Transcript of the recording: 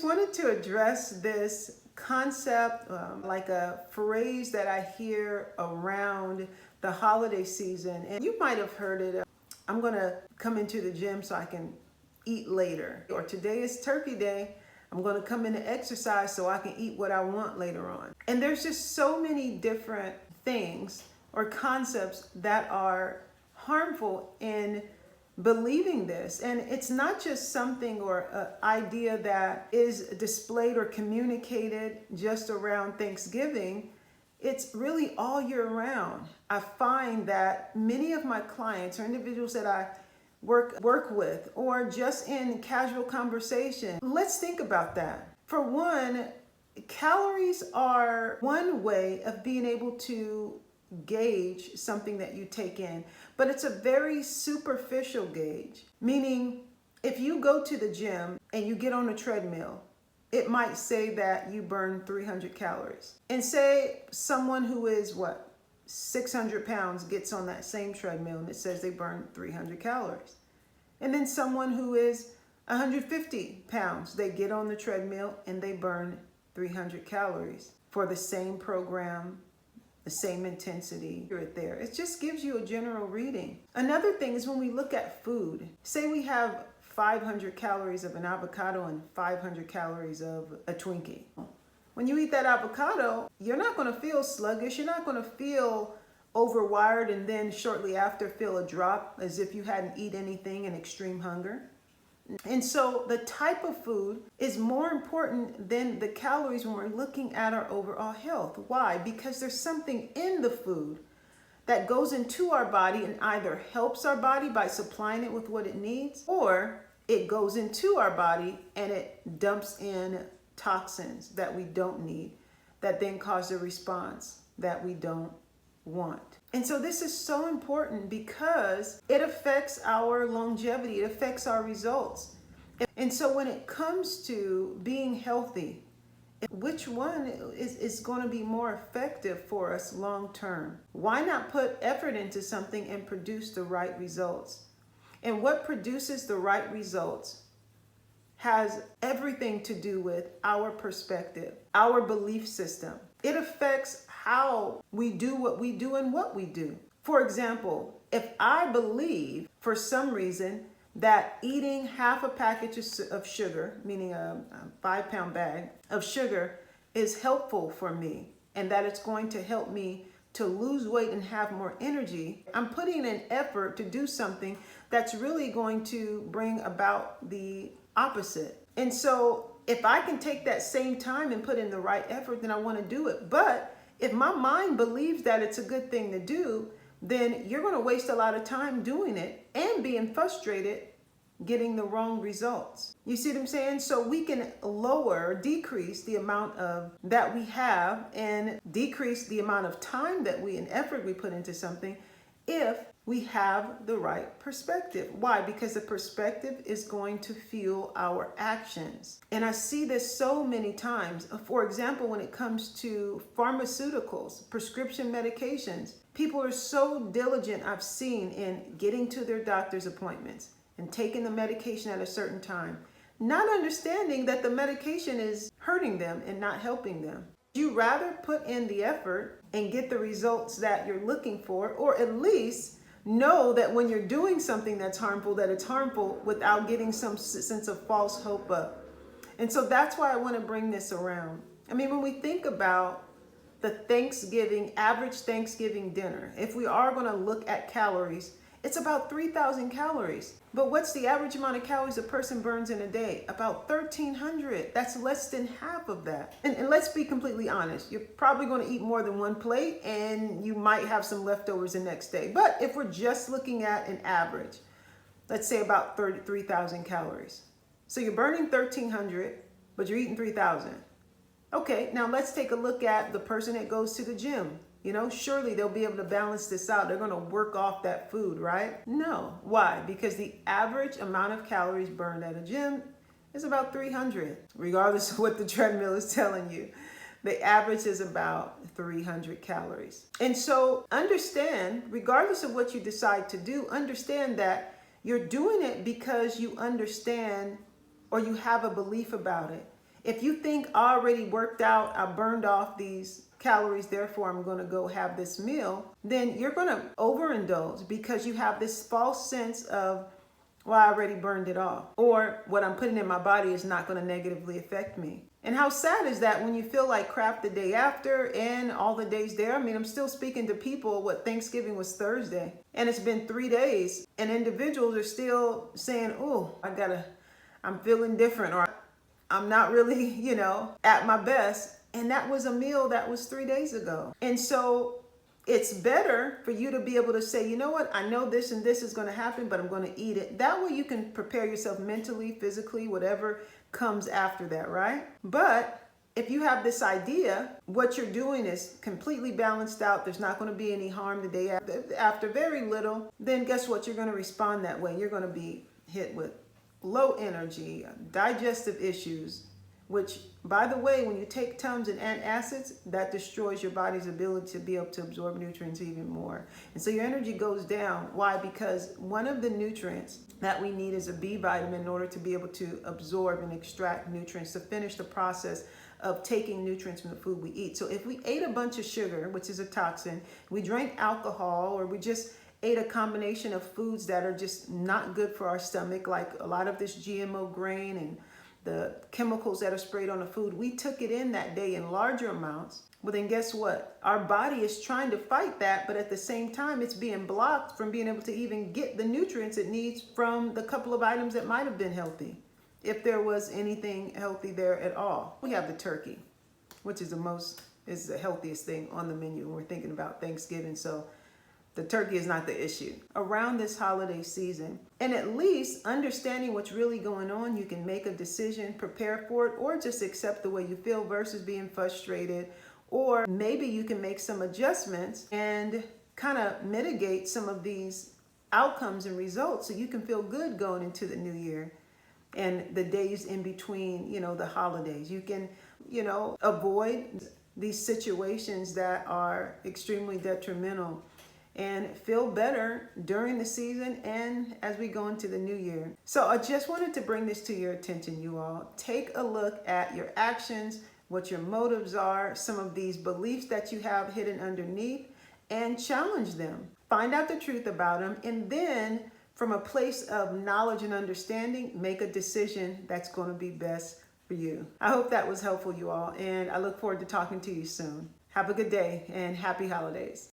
just wanted to address this concept, like a phrase that I hear around the holiday season. And you might have heard it. I'm going to come into the gym so I can eat later. Or today is turkey day. I'm going to come in to exercise so I can eat what I want later on. And there's just so many different things or concepts that are harmful in believing this. And it's not just something or an idea that is displayed or communicated just around Thanksgiving. It's really all year round. I find that many of my clients or individuals that I work with, or just in casual conversation, let's think about that. For one, calories are one way of being able to gauge something that you take in, but it's a very superficial gauge. Meaning, if you go to the gym and you get on a treadmill, it might say that you burn 300 calories. And say someone who is 600 pounds gets on that same treadmill and it says they burn 300 calories. And then someone who is 150 pounds, they get on the treadmill and they burn 300 calories for the same program, the same intensity right there. It just gives you a general reading. Another thing is when we look at food, say we have 500 calories of an avocado and 500 calories of a Twinkie. When you eat that avocado, you're not going to feel sluggish. You're not going to feel overwired and then shortly after feel a drop as if you hadn't eaten anything in extreme hunger. And so the type of food is more important than the calories when we're looking at our overall health. Why? Because there's something in the food that goes into our body and either helps our body by supplying it with what it needs, or it goes into our body and it dumps in toxins that we don't need, that then cause a response that we don't want. And so this is so important because it affects our longevity, it affects our results. And so when it comes to being healthy, which one is going to be more effective for us long term? Why not put effort into something and produce the right results? And what produces the right results has everything to do with our perspective, our belief system. It affects how we do what we do and what we do. For example, if I believe for some reason that eating half a package of sugar, meaning a 5-pound bag of sugar, is helpful for me and that it's going to help me to lose weight and have more energy, I'm putting in effort to do something that's really going to bring about the opposite. And so if I can take that same time and put in the right effort, then I want to do it. But if my mind believes that it's a good thing to do, then you're going to waste a lot of time doing it and being frustrated getting the wrong results. You see what I'm saying? So we can decrease the amount of that we have and decrease the amount of time that and effort we put into something if we have the right perspective. Why? Because the perspective is going to fuel our actions. And I see this so many times. For example, when it comes to pharmaceuticals, prescription medications, people are so diligent, I've seen, in getting to their doctor's appointments and taking the medication at a certain time, not understanding that the medication is hurting them and not helping them. You rather put in the effort and get the results that you're looking for, or at least know that when you're doing something that's harmful, that it's harmful without getting some sense of false hope up. And so that's why I want to bring this around. I mean, when we think about the average Thanksgiving dinner, if we are going to look at calories, it's about 3,000 calories. But what's the average amount of calories a person burns in a day? About 1,300. That's less than half of that. And let's be completely honest. You're probably going to eat more than one plate and you might have some leftovers the next day. But if we're just looking at an average, let's say about 3,000 calories. So you're burning 1,300, but you're eating 3,000. Okay, now let's take a look at the person that goes to the gym. You know, surely they'll be able to balance this out. They're going to work off that food, right? No. Why? Because the average amount of calories burned at a gym is about 300, regardless of what the treadmill is telling you. The average is about 300 calories. And so understand, regardless of what you decide to do, understand that you're doing it because you understand or you have a belief about it. If you think I already worked out, I burned off these calories, therefore I'm going to go have this meal, then you're going to overindulge because you have this false sense of, well, I already burned it off, or what I'm putting in my body is not going to negatively affect me. And how sad is that when you feel like crap the day after and all the days there? I mean, I'm still speaking to people, what, Thanksgiving was Thursday, and it's been 3 days, and individuals are still saying, oh, I'm feeling different, or I'm not really, at my best. And that was a meal that was 3 days ago. And so it's better for you to be able to say, you know what, I know this and this is going to happen, but I'm going to eat it. That way you can prepare yourself mentally, physically, whatever comes after that, right? But if you have this idea, what you're doing is completely balanced out, there's not going to be any harm the day after very little, then guess what? You're going to respond that way. You're going to be hit with low energy, digestive issues, which, by the way, when you take Tums and antacids, that destroys your body's ability to be able to absorb nutrients even more. And so your energy goes down. Why? Because one of the nutrients that we need is a B vitamin in order to be able to absorb and extract nutrients to finish the process of taking nutrients from the food we eat. So if we ate a bunch of sugar, which is a toxin, we drank alcohol, or we just ate a combination of foods that are just not good for our stomach, like a lot of this GMO grain and the chemicals that are sprayed on the food, we took it in that day in larger amounts. Well, then guess what? Our body is trying to fight that, but at the same time, it's being blocked from being able to even get the nutrients it needs from the couple of items that might have been healthy, if there was anything healthy there at all. We have the turkey, which is the healthiest thing on the menu when we're thinking about Thanksgiving. So the turkey is not the issue around this holiday season. And at least understanding what's really going on, you can make a decision, prepare for it, or just accept the way you feel versus being frustrated. Or maybe you can make some adjustments and kind of mitigate some of these outcomes and results so you can feel good going into the new year and the days in between, the holidays. You can, avoid these situations that are extremely detrimental and feel better during the season and as we go into the new year. So I just wanted to bring this to your attention, you all. Take a look at your actions, what your motives are, some of these beliefs that you have hidden underneath, and challenge them. Find out the truth about them, and then from a place of knowledge and understanding, make a decision that's going to be best for you. I hope that was helpful, you all, and I look forward to talking to you soon. Have a good day and happy holidays.